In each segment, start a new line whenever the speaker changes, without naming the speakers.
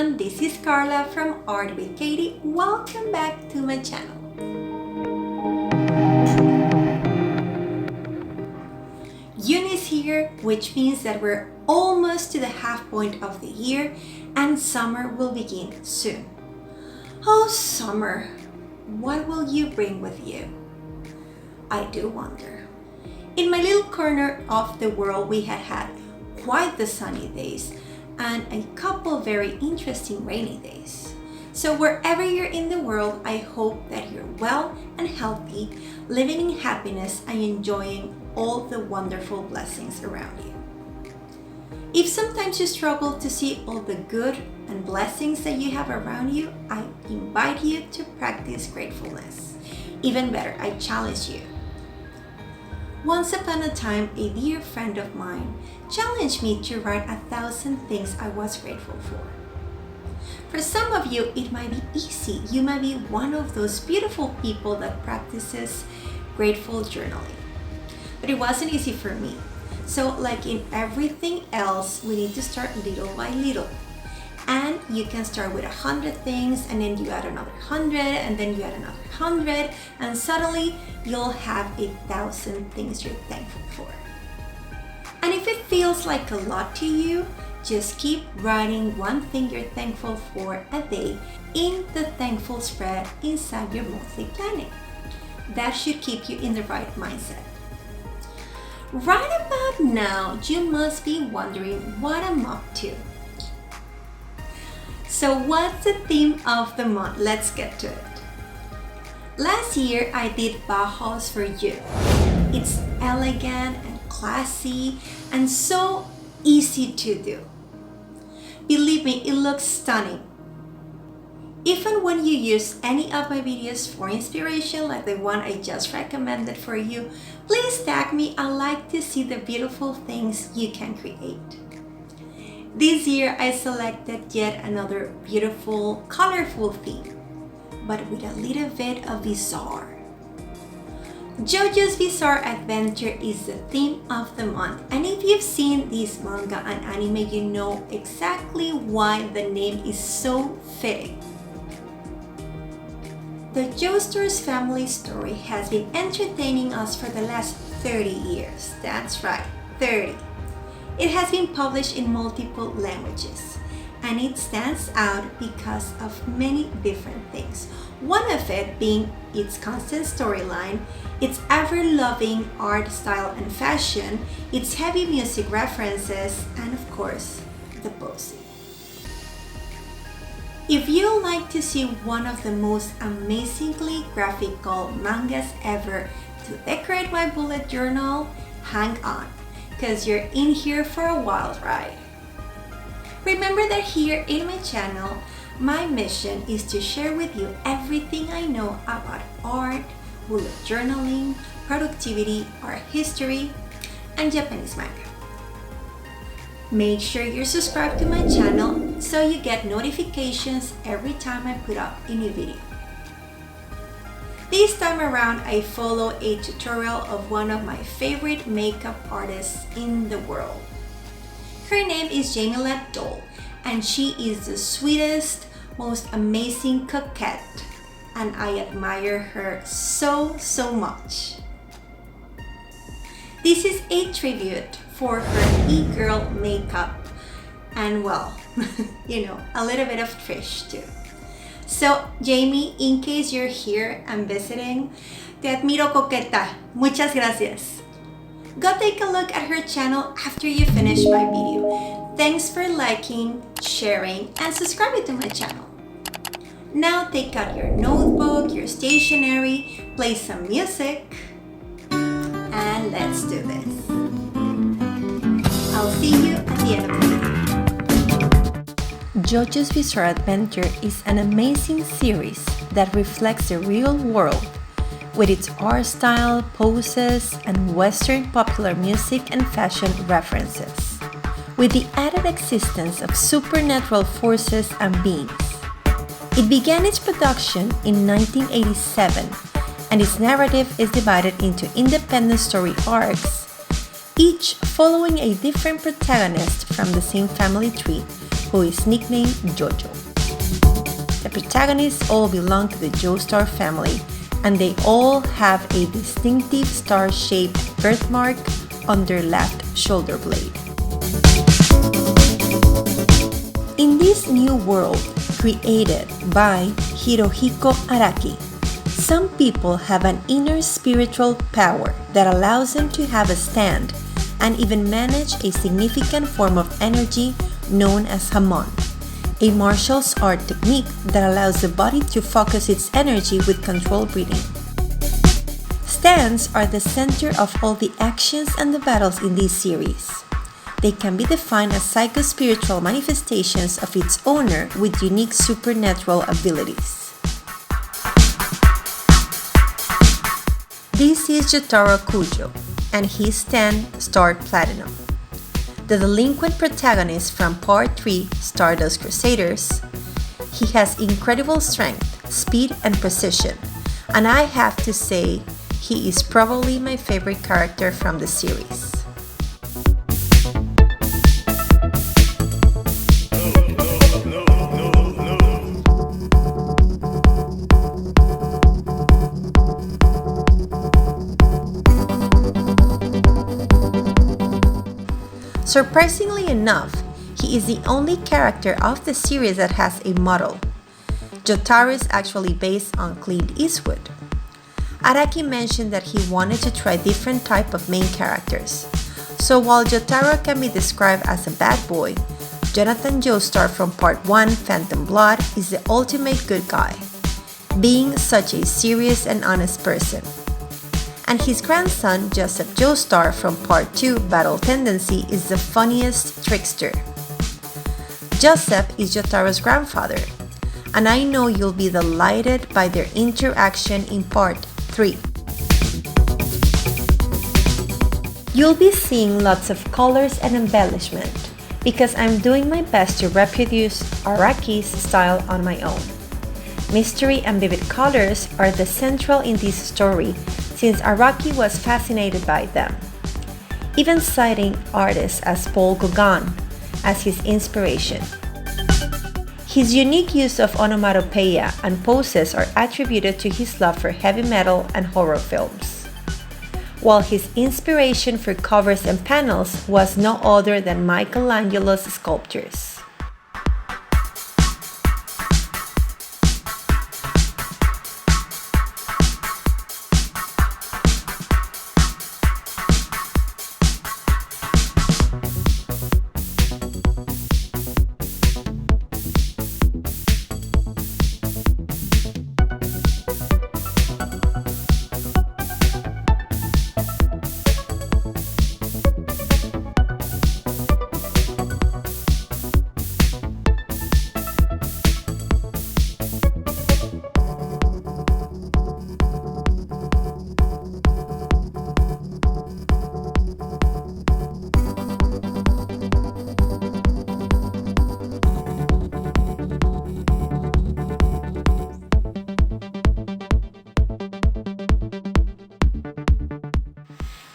everyone, this is Carla from Art with Katie. Welcome back to my channel. June is here, which means that we're almost to the half point of the year and summer will begin soon. Oh, summer, what will you bring with you? I do wonder. In my little corner of the world, we had quite the sunny days and a couple very interesting rainy days. So wherever you're in the world, I hope that you're well and healthy, living in happiness and enjoying all the wonderful blessings around you. If sometimes you struggle to see all the good and blessings that you have around you, I invite you to practice gratefulness. Even better, I challenge you. Once upon a time, a dear friend of mine challenged me to write 1,000 things I was grateful for. For some of you, it might be easy. You might be one of those beautiful people that practices grateful journaling. But it wasn't easy for me. So like in everything else, we need to start little by little. And you can start with 100 things, and then you add another 100, and then you add another 100, and suddenly you'll have 1,000 things you're thankful for. And if it feels like a lot to you, just keep writing one thing you're thankful for a day in the thankful spread inside your monthly planning. That should keep you in the right mindset. Right about now, you must be wondering what I'm up to. So what's the theme of the month? Let's get to it. Last year I did Bauhaus for you. It's elegant and classy and so easy to do. Believe me, it looks stunning. Even when you use any of my videos for inspiration, like the one I just recommended for you, please tag me. I like to see the beautiful things you can create. This year I selected yet another beautiful, colorful theme, but with a little bit of bizarre. JoJo's Bizarre Adventure is the theme of the month, and if you've seen this manga and anime, you know exactly why the name is so fitting. The JoJo's family story has been entertaining us for the last 30 years. That's right, 30. It has been published in multiple languages, and it stands out because of many different things. One of it being its constant storyline, its ever-loving art style and fashion, its heavy music references, and of course, the posing. If you like to see one of the most amazingly graphical mangas ever to decorate my bullet journal, hang on, because you're in here for a wild ride. Remember that here in my channel, my mission is to share with you everything I know about art, bullet journaling, productivity, art history, and Japanese manga. Make sure you're subscribed to my channel so you get notifications every time I put up a new video. This time around, I follow a tutorial of one of my favorite makeup artists in the world. Her name is Jamie Dole, and she is the sweetest, most amazing coquette, and I admire her so much. This is a tribute for her e-girl makeup and, well, you know, a little bit of Trish too. So, Jamie, in case you're here and visiting, te admiro, coqueta. Muchas gracias. Go take a look at her channel after you finish my video. Thanks for liking, sharing, and subscribing to my channel. Now take out your notebook, your stationery, play some music, and let's do this. I'll see you at the end of the video. JoJo's Bizarre Adventure is an amazing series that reflects the real world with its art style, poses, and Western popular music and fashion references, with the added existence of supernatural forces and beings. It began its production in 1987, and its narrative is divided into independent story arcs, each following a different protagonist from the same family tree, who is nicknamed JoJo. The protagonists all belong to the Joestar family, and they all have a distinctive star-shaped birthmark on their left shoulder blade. In this new world created by Hirohiko Araki, some people have an inner spiritual power that allows them to have a stand and even manage a significant form of energy known as Hamon, a martial art technique that allows the body to focus its energy with controlled breathing. Stands are the center of all the actions and the battles in this series. They can be defined as psycho-spiritual manifestations of its owner with unique supernatural abilities. This is Jotaro Kujo, and his stand starred Platinum. The delinquent protagonist from Part 3 Stardust Crusaders. He has incredible strength, speed, and precision, and I have to say, he is probably my favorite character from the series. Surprisingly enough, he is the only character of the series that has a model. Jotaro is actually based on Clint Eastwood. Araki mentioned that he wanted to try different type of main characters. So while Jotaro can be described as a bad boy, Jonathan Joestar from Part 1 Phantom Blood is the ultimate good guy, being such a serious and honest person. And his grandson, Joseph Joestar from Part 2 Battle Tendency, is the funniest trickster. Joseph is Jotaro's grandfather, and I know you'll be delighted by their interaction in Part 3. You'll be seeing lots of colors and embellishment, because I'm doing my best to reproduce Araki's style on my own. Mystery and vivid colors are the central in this story, since Araki was fascinated by them, even citing artists as Paul Gauguin as his inspiration. His unique use of onomatopoeia and poses are attributed to his love for heavy metal and horror films, while his inspiration for covers and panels was no other than Michelangelo's sculptures.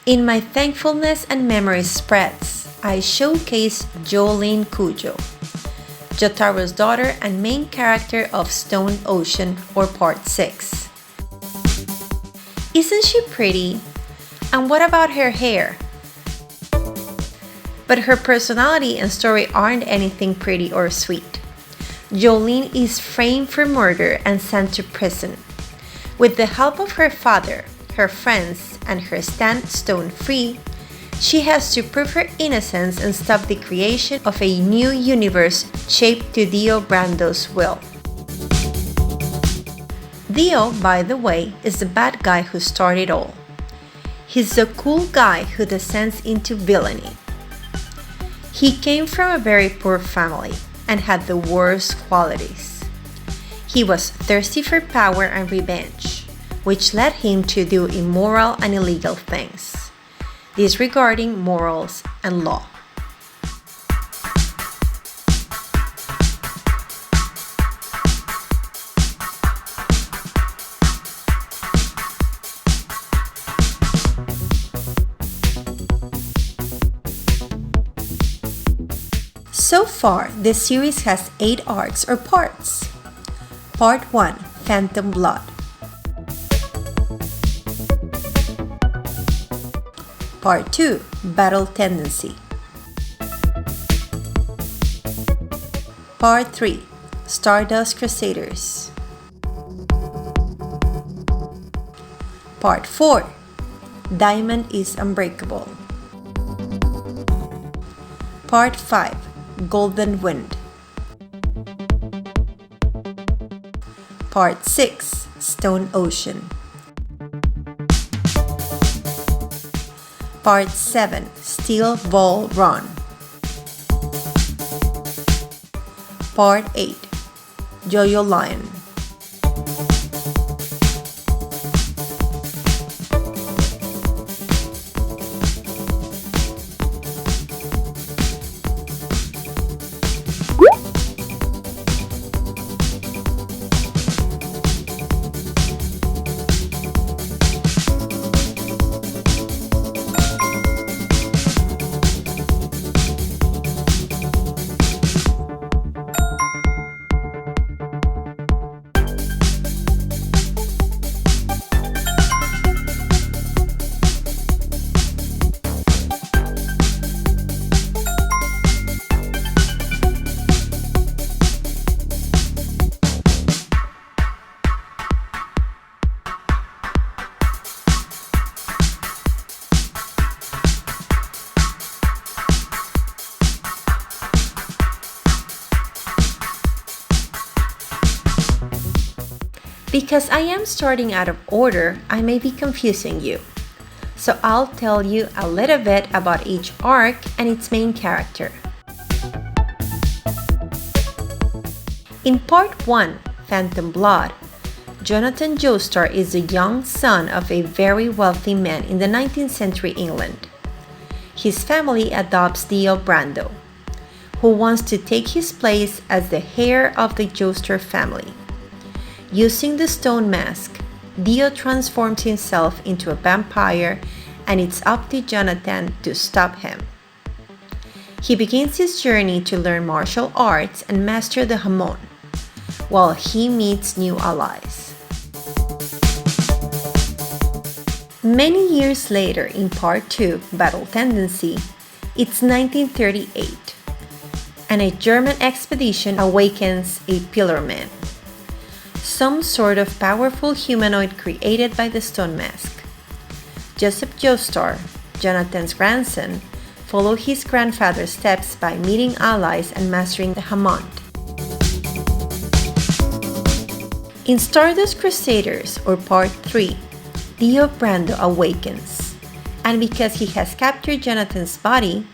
In my thankfulness and memory spreads, I showcase Jolene Kujo, Jotaro's daughter and main character of Stone Ocean or Part 6. Isn't she pretty? And what about her hair? But her personality and story aren't anything pretty or sweet. Jolene is framed for murder and sent to prison. With the help of her father, her friends, and her stand stone free, she has to prove her innocence and stop the creation of a new universe shaped to Dio Brando's will. Dio, by the way, is the bad guy who started all. He's the cool guy who descends into villainy. He came from a very poor family and had the worst qualities. He was thirsty for power and revenge, which led him to do immoral and illegal things, disregarding morals and law. So far, this series has 8 arcs or parts. Part 1, Phantom Blood. Part 2, Battle Tendency. Part 3, Stardust Crusaders. Part 4, Diamond is Unbreakable. Part 5, Golden Wind. Part 6, Stone Ocean. Part 7, Steel Ball Run. Part 8, JoJo Lion. Because I am starting out of order, I may be confusing you. So I'll tell you a little bit about each arc and its main character. In Part 1, Phantom Blood, Jonathan Joestar is the young son of a very wealthy man in the 19th century England. His family adopts Dio Brando, who wants to take his place as the heir of the Joestar family. Using the stone mask, Dio transforms himself into a vampire, and it's up to Jonathan to stop him. He begins his journey to learn martial arts and master the Hamon, while he meets new allies. Many years later, in Part 2, Battle Tendency, it's 1938, and a German expedition awakens a Pillar Man, some sort of powerful humanoid created by the stone mask. Joseph Joestar, Jonathan's grandson, followed his grandfather's steps by meeting allies and mastering the Hamon. In Stardust Crusaders, or Part 3, Dio Brando awakens, and because he has captured Jonathan's body,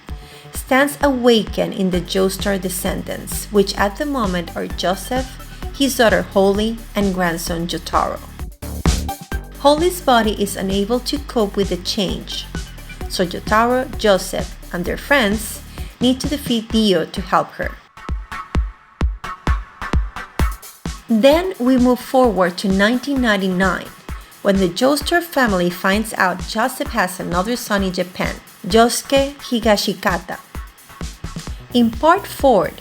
stands awakened in the Joestar descendants, which at the moment are Joseph, his daughter Holly, and grandson Jotaro. Holly's body is unable to cope with the change, so Jotaro, Joseph, and their friends need to defeat Dio to help her. Then we move forward to 1999, when the Joestar family finds out Joseph has another son in Japan, Yosuke Higashikata. In Part 4,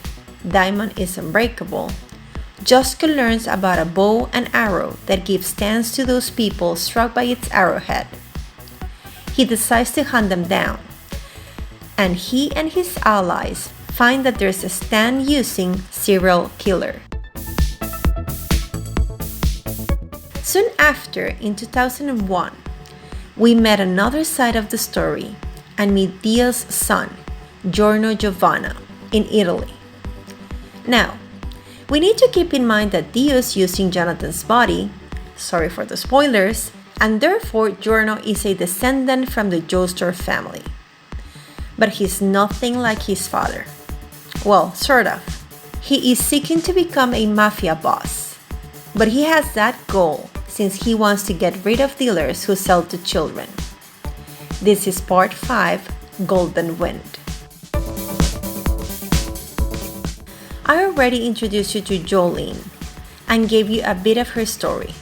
Diamond is Unbreakable, Yosuke learns about a bow and arrow that gives stance to those people struck by its arrowhead. He decides to hunt them down, and he and his allies find that there's a stand-using serial killer. Soon after, in 2001, we met another side of the story and meet Dio's son, Giorno Giovanna, in Italy. Now, we need to keep in mind that Dio is using Jonathan's body, sorry for the spoilers, and therefore Giorno is a descendant from the Joestar family. But he's nothing like his father. Well, sort of. He is seeking to become a mafia boss, but he has that goal since he wants to get rid of dealers who sell to children. This is Part 5, Golden Wind. I already introduced you to Jolene and gave you a bit of her story.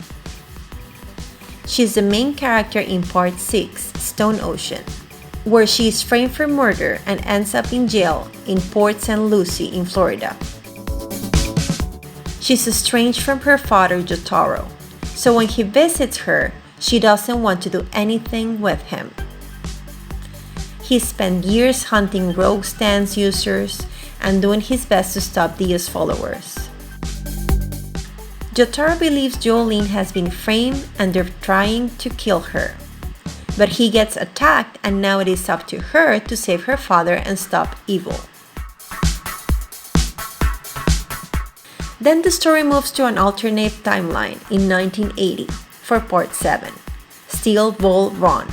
She's the main character in Part 6, Stone Ocean. where she is framed for murder and ends up in jail in Port St. Lucie in Florida. She's estranged from her father Jotaro, so when he visits her, she doesn't want to do anything with him. He spent years hunting rogue stance users and doing his best to stop Dio's followers. Jotaro believes Jolene has been framed and they're trying to kill her. But he gets attacked and now it is up to her to save her father and stop evil. Then the story moves to an alternate timeline in 1980 for Part 7, Steel Ball Run.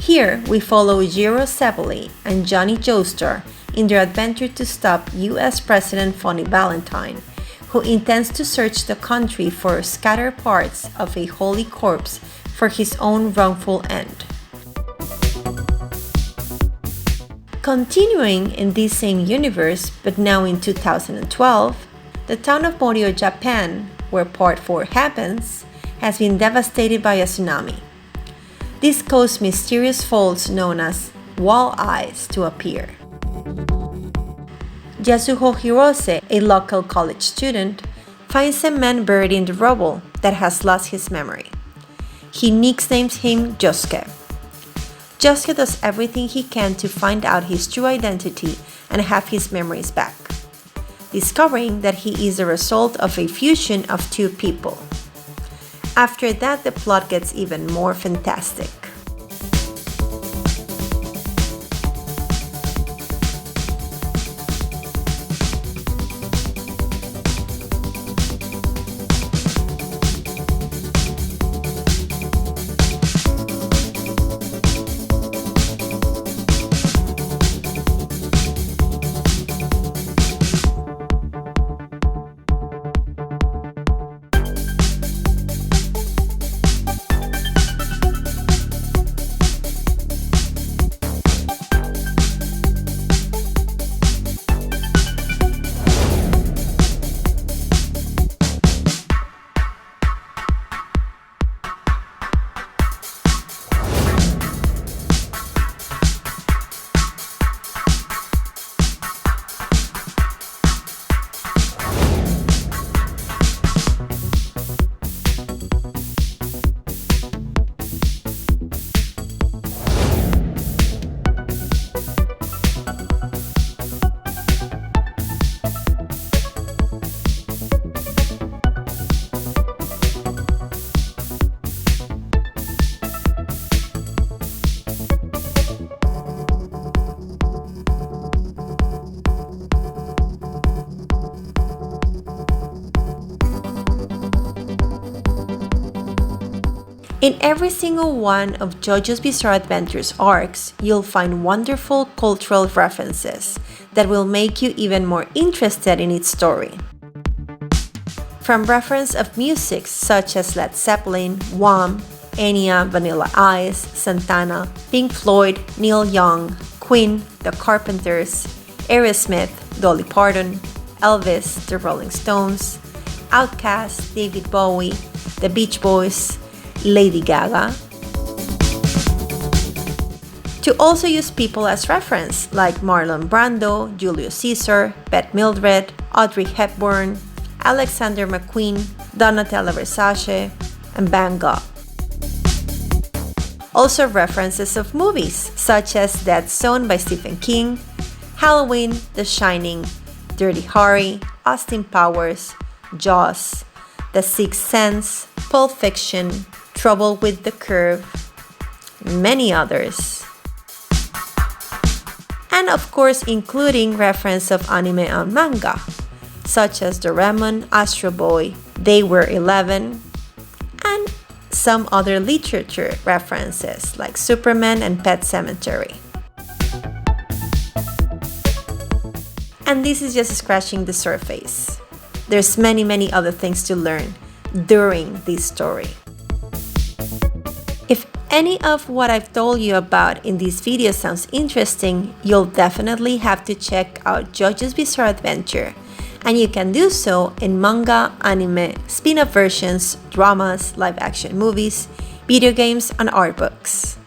Here we follow Jiro Sebely and Johnny Joestar in their adventure to stop US President Funny Valentine, who intends to search the country for scattered parts of a holy corpse for his own wrongful end. Continuing in this same universe, but now in 2012, the town of Morio, Japan, where Part 4 happens, has been devastated by a tsunami. This caused mysterious faults known as wall eyes to appear. Yasuho Hirose, a local college student, finds a man buried in the rubble that has lost his memory. He nicknames him Josuke. Josuke does everything he can to find out his true identity and have his memories back, discovering that he is the result of a fusion of two people. After that, the plot gets even more fantastic. In every single one of JoJo's Bizarre Adventures arcs, you'll find wonderful cultural references that will make you even more interested in its story. From reference of music such as Led Zeppelin, Wham, Enya, Vanilla Ice, Santana, Pink Floyd, Neil Young, Queen, The Carpenters, Aerosmith, Dolly Parton, Elvis, The Rolling Stones, Outkast, David Bowie, The Beach Boys, Lady Gaga. To also use people as reference like Marlon Brando, Julius Caesar, Bette Mildred, Audrey Hepburn, Alexander McQueen, Donatella Versace, and Van Gogh. Also references of movies such as Dead Zone by Stephen King, Halloween, The Shining, Dirty Harry, Austin Powers, Jaws, The Sixth Sense, Pulp Fiction, Trouble with the Curve, and many others. And of course including reference of anime and manga, such as Doraemon, Astro Boy, They Were 11, and some other literature references like Superman and Pet Sematary. And this is just scratching the surface. There's many other things to learn during this story. If any of what I've told you about in this video sounds interesting, you'll definitely have to check out JoJo's Bizarre Adventure, and you can do so in manga, anime, spin-off versions, dramas, live-action movies, video games, and art books.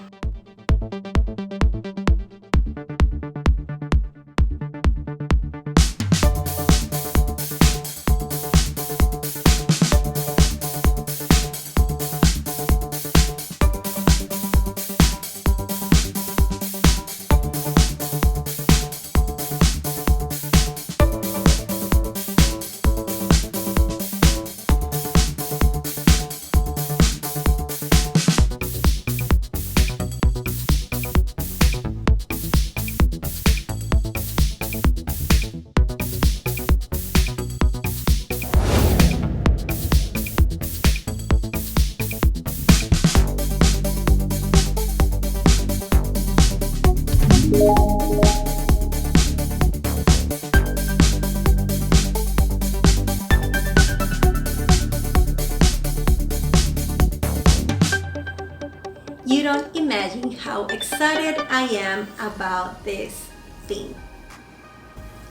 imagine how excited I am about this theme.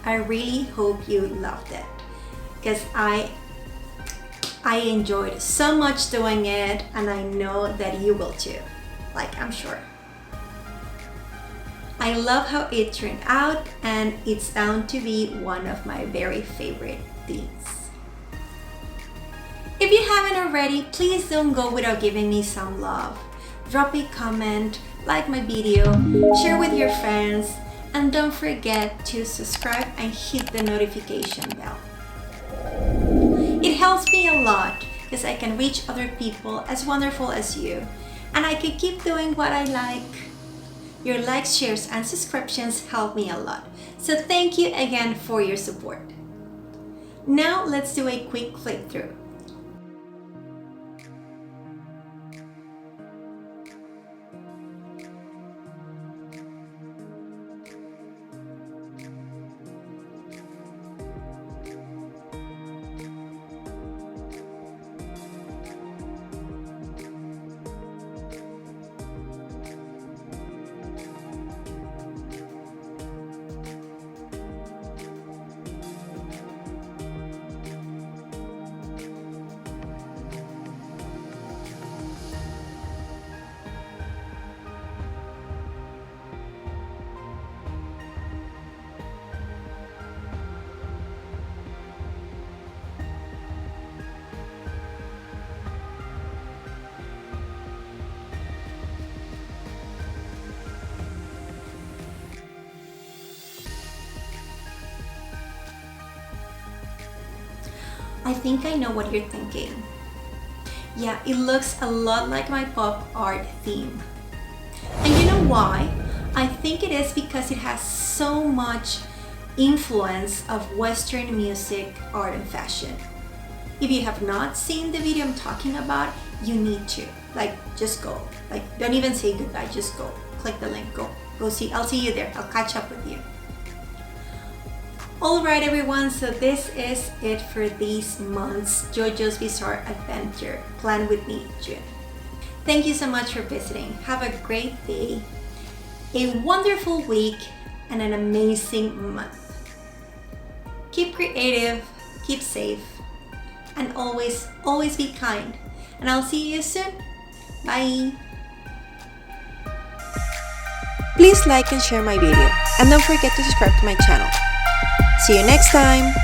I really hope you loved it because I enjoyed so much doing it, and I know that you will too, like I'm sure. I love how it turned out, and it's bound to be one of my very favorite themes. If you haven't already, please don't go without giving me some love. Drop a comment, like my video, share with your friends, and don't forget to subscribe and hit the notification bell. It helps me a lot because I can reach other people as wonderful as you, and I can keep doing what I like. Your likes, shares, and subscriptions help me a lot, so thank you again for your support. Now let's do a quick flip through. I think I know what you're thinking. Yeah, it looks a lot like my pop art theme. And you know why? I think it is because it has so much influence of Western music, art, and fashion. If you have not seen the video I'm talking about, you need to. Like, just go. Like, don't even say goodbye, just go. Click the link, go see. I'll see you there. I'll catch up with you. Alright everyone, so this is it for this month's JoJo's Bizarre Adventure. Plan with me, June. Thank you so much for visiting. Have a great day, a wonderful week, and an amazing month. Keep creative, keep safe, and always be kind. And I'll see you soon. Bye! Please like and share my video, and don't forget to subscribe to my channel. See you next time!